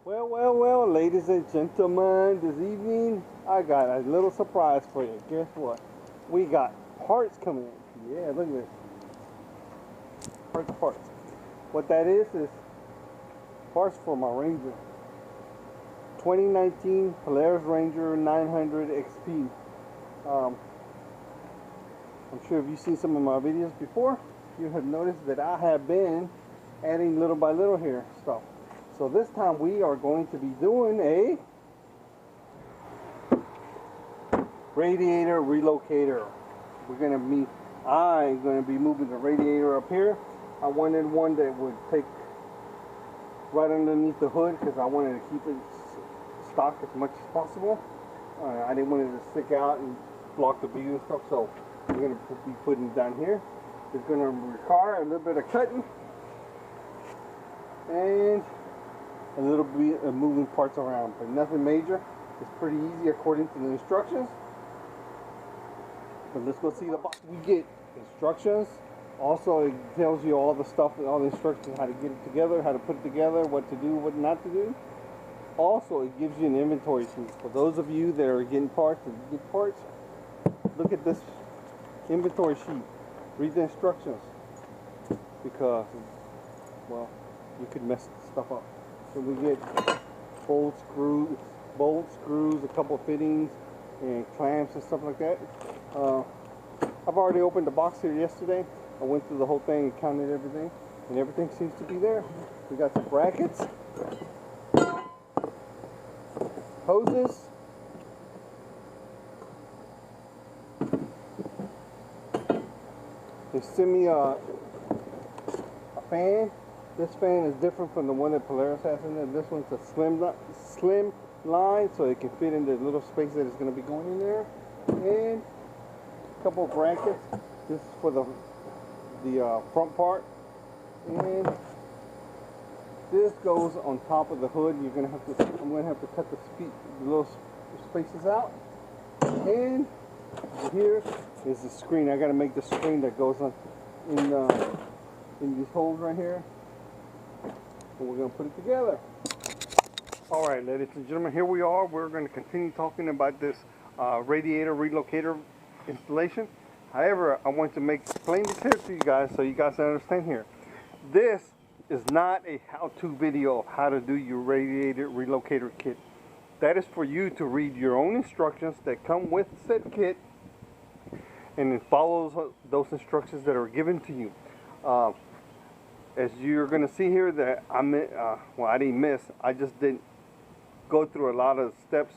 Well, ladies and gentlemen, this evening I got a little surprise for you. Guess what? We got parts coming in. Yeah, look at this. Parts. What that is parts for my Ranger. 2019 Polaris Ranger 900 XP. I'm sure if you've seen some of my videos before, you have noticed that I have been adding little by little here stuff. So this time we are going to be doing a radiator relocator. I'm going to be moving the radiator up here. I wanted one that would take right underneath the hood because I wanted to keep it stock as much as possible. I didn't want it to stick out and block the view and stuff, so we're going to be putting it down here. It's going to require a little bit of cutting and a little bit of moving parts around, but nothing major. It's pretty easy according to the instructions. But let's go see the box. We get instructions. Also, it tells you all the stuff, all the instructions, how to get it together, how to put it together, what to do, what not to do. Also, it gives you an inventory sheet. For those of you that are getting parts and get parts, look at this inventory sheet. Read the instructions because, well, you could mess stuff up. So we get bolts, screws, a couple of fittings, and clamps and stuff like that. I've already opened the box here yesterday. I went through the whole thing and counted everything, and everything seems to be there. We got some brackets, hoses, they sent me a fan. This fan is different from the one that Polaris has in there. This one's a slim line, so it can fit in the little space that is going to be going in there. And a couple of brackets. This is for the front part. And this goes on top of the hood. I'm going to have to cut the little spaces out. And here is the screen. I got to make the screen that goes on in these holes right here. And we're going to put it together. All right, ladies and gentlemen, here we are. We're going to continue talking about this radiator relocator installation. However, I want to make plain and clear to you guys so you guys understand here. This is not a how-to video of how to do your radiator relocator kit. That is for you to read your own instructions that come with said kit and then follow those instructions that are given to you. As you're going to see here that I didn't miss. I just didn't go through a lot of steps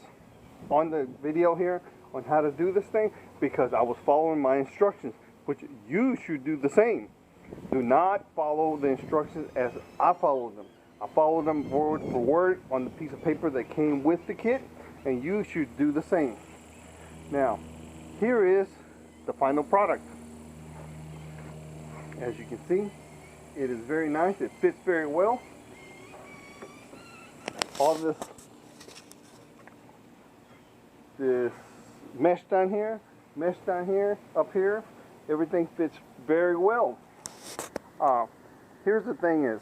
on the video here on how to do this thing because I was following my instructions, which you should do the same. Do not follow the instructions as I followed them. I followed them word for word on the piece of paper that came with the kit, and you should do the same. Now, here is the final product. As you can see, it is very nice. It fits very well. All this mesh down here, up here, everything fits very well. Here's the thing is,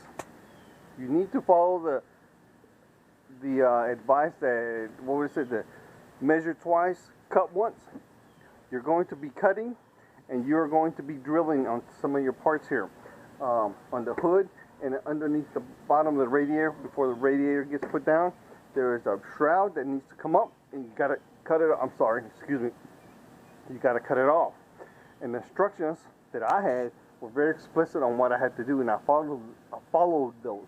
you need to follow the advice that, what was it, the measure twice, cut once. You're going to be cutting and you're going to be drilling on some of your parts here. On the hood and underneath the bottom of the radiator, before the radiator gets put down, there is a shroud that needs to come up, and you gotta cut it. You gotta cut it off. And the instructions that I had were very explicit on what I had to do, and I followed those.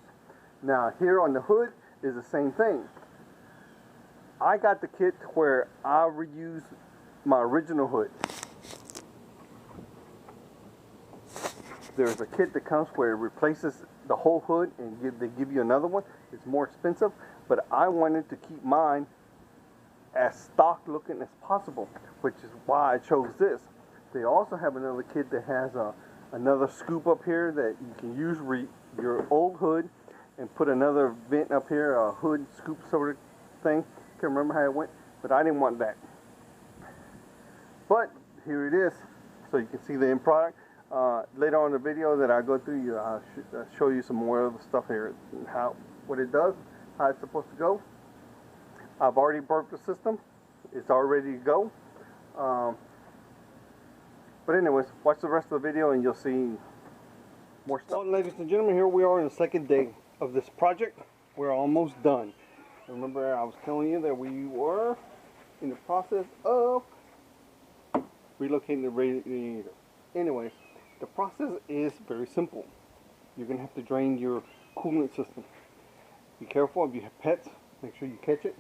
Now here on the hood is the same thing. I got the kit where I reused my original hood. There's a kit that comes where it replaces the whole hood and they give you another one. It's more expensive, but I wanted to keep mine as stock looking as possible, which is why I chose this. They also have another kit that has another scoop up here that you can use your old hood and put another vent up here, a hood scoop sort of thing. Can't remember how it went, but I didn't want that. But here it is, so you can see the end product. Later on in the video that I go through, I'll show you some more of the stuff here, and what it does. how it's supposed to go. I've already burped the system. It's all ready to go. But anyways, watch the rest of the video and you'll see more stuff. Well, ladies and gentlemen, here we are on the second day of this project. We're almost done. Remember, I was telling you that we were in the process of relocating the radiator. Anyways, the process is very simple. You're going to have to drain your coolant system. Be careful if you have pets. Make sure you catch it.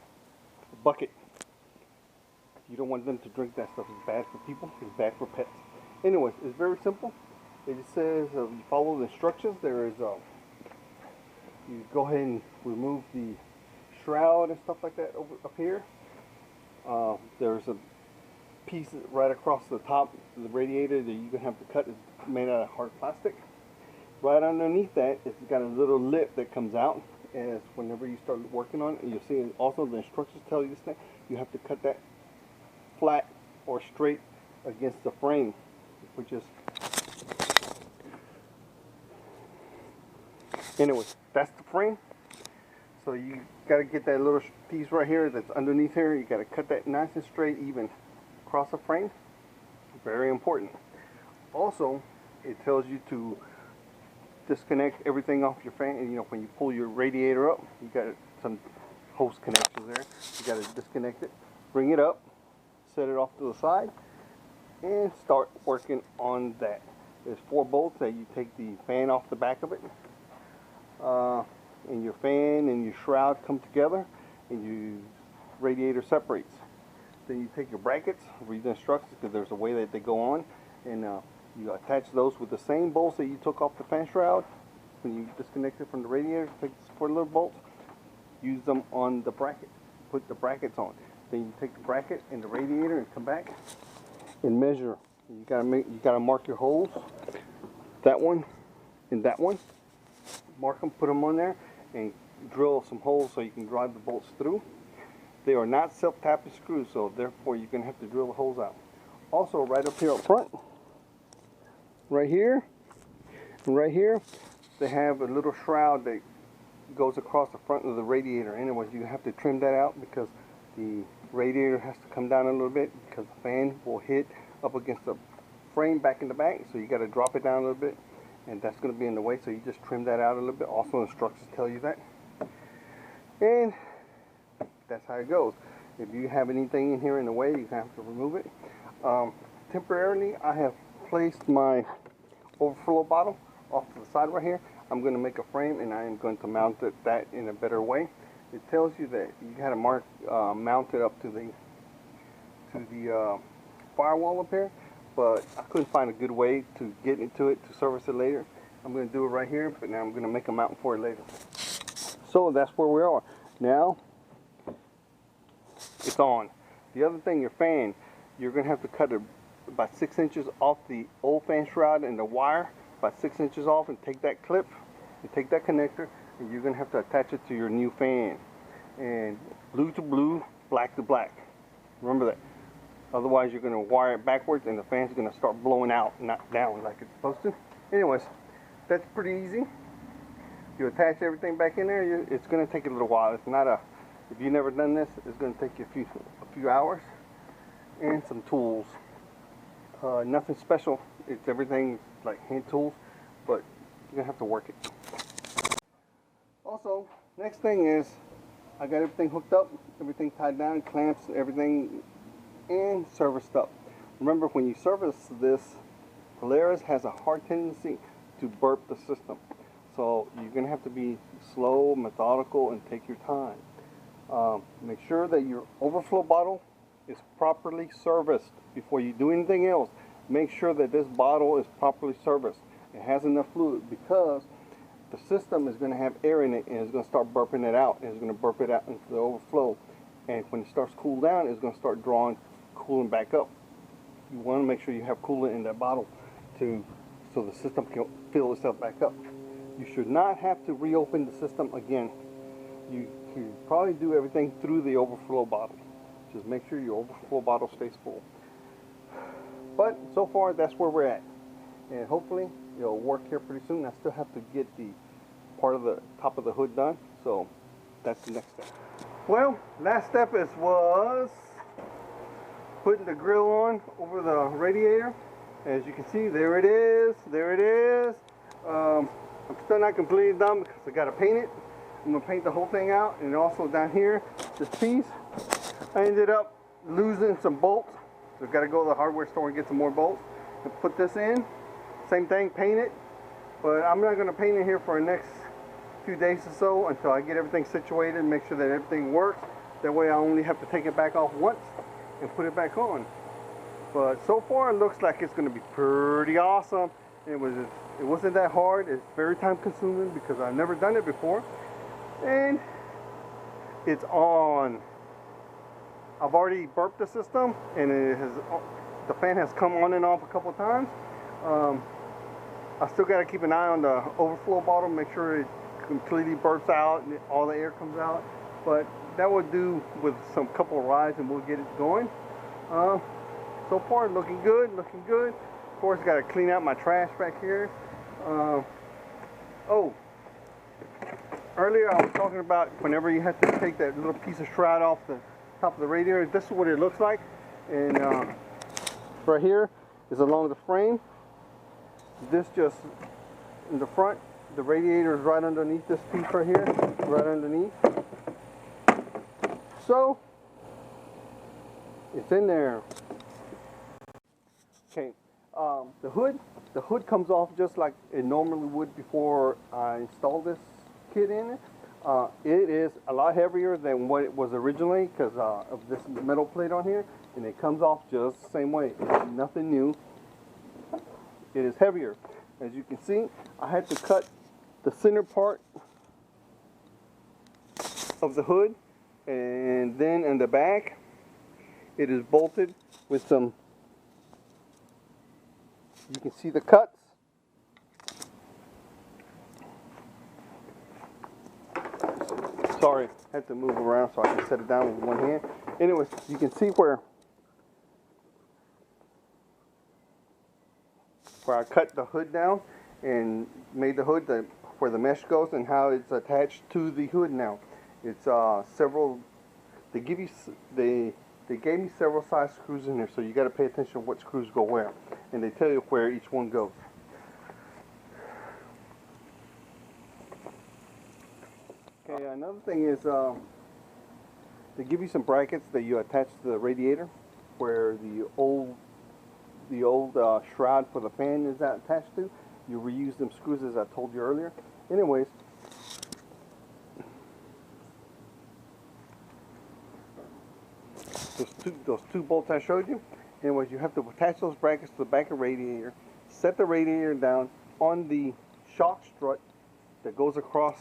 A bucket. You don't want them to drink that stuff. It's bad for people. It's bad for pets. Anyways, it's very simple. It just says you follow the instructions. There is you go ahead and remove the shroud and stuff like that over up here. There's a piece right across the top of the radiator that you're gonna have to cut. It's made out of hard plastic. Right underneath that, it's got a little lip that comes out. As whenever you start working on it, you'll see also the instructions tell you this thing. You have to cut that flat or straight against the frame, which is, anyways, that's the frame. So you got to get that little piece right here that's underneath here. You got to cut that nice and straight, even across the frame. Very important. Also, it tells you to disconnect everything off your fan. And, you know, when you pull your radiator up, you got some hose connections there. You got to disconnect it, bring it up, set it off to the side, and start working on that. There's 4 bolts that you take the fan off the back of it, and your fan and your shroud come together, and your radiator separates. Then you take your brackets, read the instructions because there's a way that they go on, and you attach those with the same bolts that you took off the fan shroud. When you disconnect it from the radiator, take the 4 little bolts, use them on the bracket, put the brackets on. Then you take the bracket and the radiator and come back and measure. You gotta mark your holes. That one and that one. Mark them, put them on there, and drill some holes so you can drive the bolts through. They are not self-tapping screws, so therefore you're gonna have to drill the holes out. Also, right up here up front, right here, and right here, they have a little shroud that goes across the front of the radiator. Anyways, you have to trim that out because the radiator has to come down a little bit because the fan will hit up against the frame back in the back. So you got to drop it down a little bit, and that's going to be in the way. So you just trim that out a little bit. Also, instructions tell you that, and that's how it goes. If you have anything in here in the way, you have to remove it. Temporarily, I have placed my overflow bottle off to the side right here. I'm going to make a frame, and I am going to mount that in a better way. It tells you that you got to mount it up to the firewall up here, but I couldn't find a good way to get into it to service it later. I'm going to do it right here, but now I'm going to make a mount for it later. So that's where we are now. It's on. The other thing, your fan, you're going to have to cut it about 6 inches off the old fan shroud and the wire, about 6 inches off, and take that clip and take that connector, and you're going to have to attach it to your new fan. And blue to blue, black to black. Remember that. Otherwise, you're going to wire it backwards, and the fan's going to start blowing out, not down like it's supposed to. Anyways, that's pretty easy. You attach everything back in there. It's going to take a little while. It's not a. If you've never done this, it's going to take you a few hours and some tools. Nothing special. It's everything like hand tools, but you're going to have to work it. Also, next thing is I got everything hooked up, everything tied down, clamps, everything, and serviced up. Remember, when you service this, Polaris has a hard tendency to burp the system. So you're going to have to be slow, methodical, and take your time. Make sure that your overflow bottle is properly serviced before you do anything else. Make sure that this bottle is properly serviced. It has enough fluid, because the system is going to have air in it, and it's going to start burping it out, and it's going to burp it out into the overflow. And when it starts to cool down, it's going to start drawing coolant back up. You want to make sure you have coolant in that bottle so the system can fill itself back up. You should not have to reopen the system again. You can probably do everything through the overflow bottle. Just make sure your overflow bottle stays full. But so far, that's where we're at. And hopefully it'll work here pretty soon. I still have to get the part of the top of the hood done. So that's the next step. Well, last step was putting the grill on over the radiator. As you can see, there it is. There it is. I'm still not completely done because I got to paint it. I'm going to paint the whole thing out. And also down here, this piece, I ended up losing some bolts. So I've got to go to the hardware store and get some more bolts and put this in. Same thing, paint it. But I'm not going to paint it here for the next few days or so until I get everything situated and make sure that everything works. That way I only have to take it back off once and put it back on. But so far it looks like it's going to be pretty awesome. It wasn't that hard. It's very time consuming because I've never done it before. And it's on. I've already burped the system and the fan has come on and off a couple of times. I still got to keep an eye on the overflow bottle, make sure it completely burps out and all the air comes out. But that would do with some couple of rides and we'll get it going. So far looking good, looking good. Of course, got to clean out my trash back here. Oh, earlier I was talking about whenever you have to take that little piece of shroud off the top of the radiator, this is what it looks like. And right here is along the frame. This just in the front, the radiator is right underneath this piece right here, right underneath. So it's in there. Okay, the hood comes off just like it normally would before I installed this kit in it. It is a lot heavier than what it was originally because of this metal plate on here, and it comes off just the same way. It's nothing new. It is heavier. As you can see, I had to cut the center part of the hood, and then in the back it is bolted with some, you can see the cuts. Sorry, I had to move around so I can set it down with one hand. Anyways, you can see where I cut the hood down and made the hood where the mesh goes and how it's attached to the hood now. It's several. They gave me several size screws in there, so you got to pay attention to what screws go where, and they tell you where each one goes. Okay, another thing is they give you some brackets that you attach to the radiator, where the old shroud for the fan is attached to. You reuse them screws as I told you earlier. Anyways, those two bolts I showed you. Anyways, you have to attach those brackets to the back of the radiator, set the radiator down on the shock strut that goes across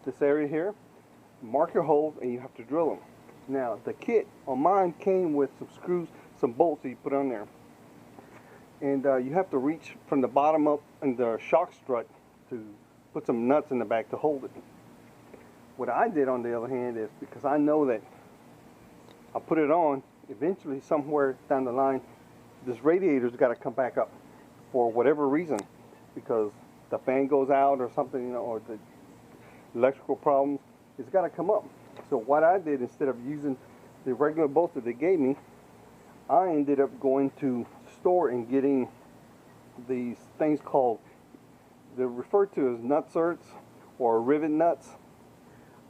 this area here, mark your holes, and you have to drill them. Now, the kit on mine came with some screws, some bolts that you put on there. And you have to reach from the bottom up in the shock strut to put some nuts in the back to hold it. What I did on the other hand is, because I know that I put it on, eventually somewhere down the line, this radiator's got to come back up for whatever reason, because the fan goes out or something, you know, or the electrical problems, it's got to come up. So what I did, instead of using the regular bolts that they gave me, I ended up going to the store and getting these things called, they're referred to as nutserts or rivet nuts.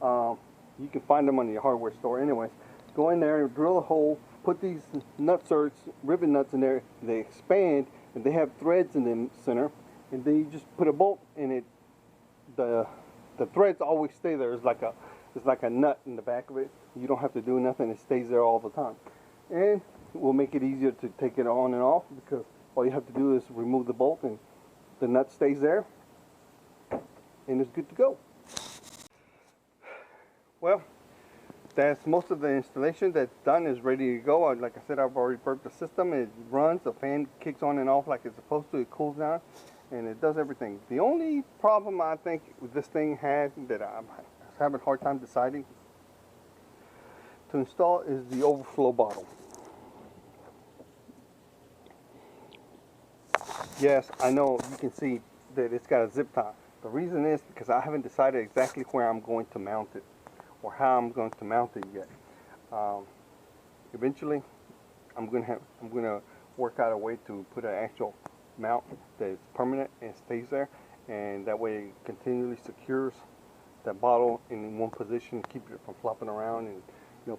You can find them on your hardware store. Anyways, go in there and drill a hole, put these nutserts, rivet nuts in there, they expand, and they have threads in the center, and then you just put a bolt in it. The threads always stay there. It's like a nut in the back of it. You don't have to do nothing. It stays there all the time. And it will make it easier to take it on and off, because all you have to do is remove the bolt and the nut stays there and it's good to go. Well, that's most of the installation that's done, is ready to go. Like I said, I've already burped the system. It runs, the fan kicks on and off like it's supposed to, it cools down, and it does everything. The only problem I think this thing has that I'm having a hard time deciding to install is the overflow bottle. Yes, I know you can see that it's got a zip tie. The reason is because I haven't decided exactly where I'm going to mount it or how I'm going to mount it yet. Eventually, I'm gonna work out a way to put an actual mount that is permanent and stays there, and that way it continually secures that bottle in one position, keep it from flopping around and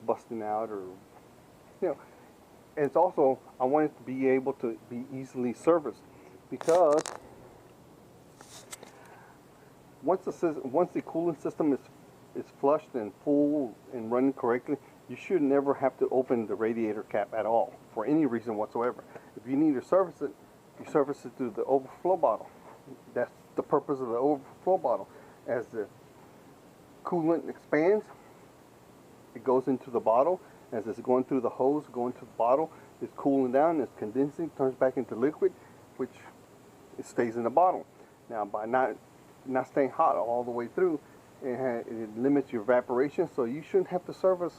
busting out, or And it's also, I want it to be able to be easily serviced, because once the cooling system is flushed and full and running correctly, you should never have to open the radiator cap at all for any reason whatsoever. If you need to service it, you service it through the overflow bottle. That's the purpose of the overflow bottle. As the coolant expands, it goes into the bottle. As it's going through the hose, going to the bottle, it's cooling down, it's condensing, turns back into liquid, which it stays in the bottle. Now, by not staying hot all the way through, it limits your evaporation, so you shouldn't have to service.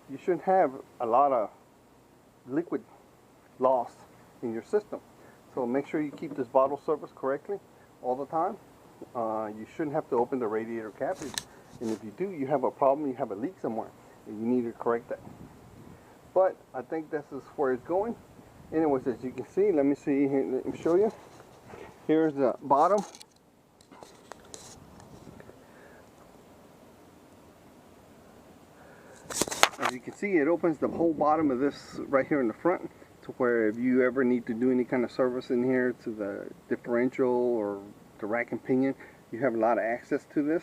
You shouldn't have a lot of liquid loss in your system. So make sure you keep this bottle serviced correctly all the time. You shouldn't have to open the radiator cap, and if you do, you have a problem, you have a leak somewhere, and you need to correct that. But I think this is where it's going. Anyways, as you can see, let me show you. Here's the bottom. As you can see, it opens the whole bottom of this right here in the front, to where if you ever need to do any kind of service in here to the differential or the rack and pinion, you have a lot of access to this.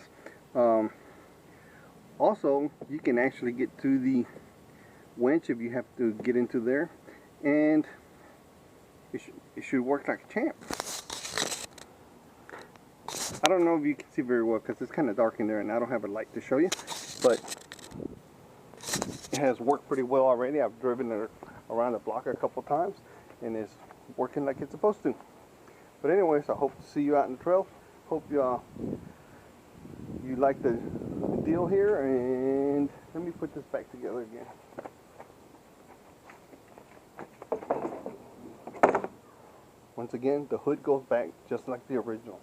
Also, you can actually get to the winch if you have to get into there, and it should work like a champ. I don't know if you can see very well because it's kind of dark in there and I don't have a light to show you, but it has worked pretty well already. I've driven it around the block a couple times and it's working like it's supposed to. But anyways, I hope to see you out in the trail. Hope you like the deal here, and let me put this back together again. Once again, the hood goes back just like the original.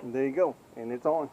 And there you go, and it's on.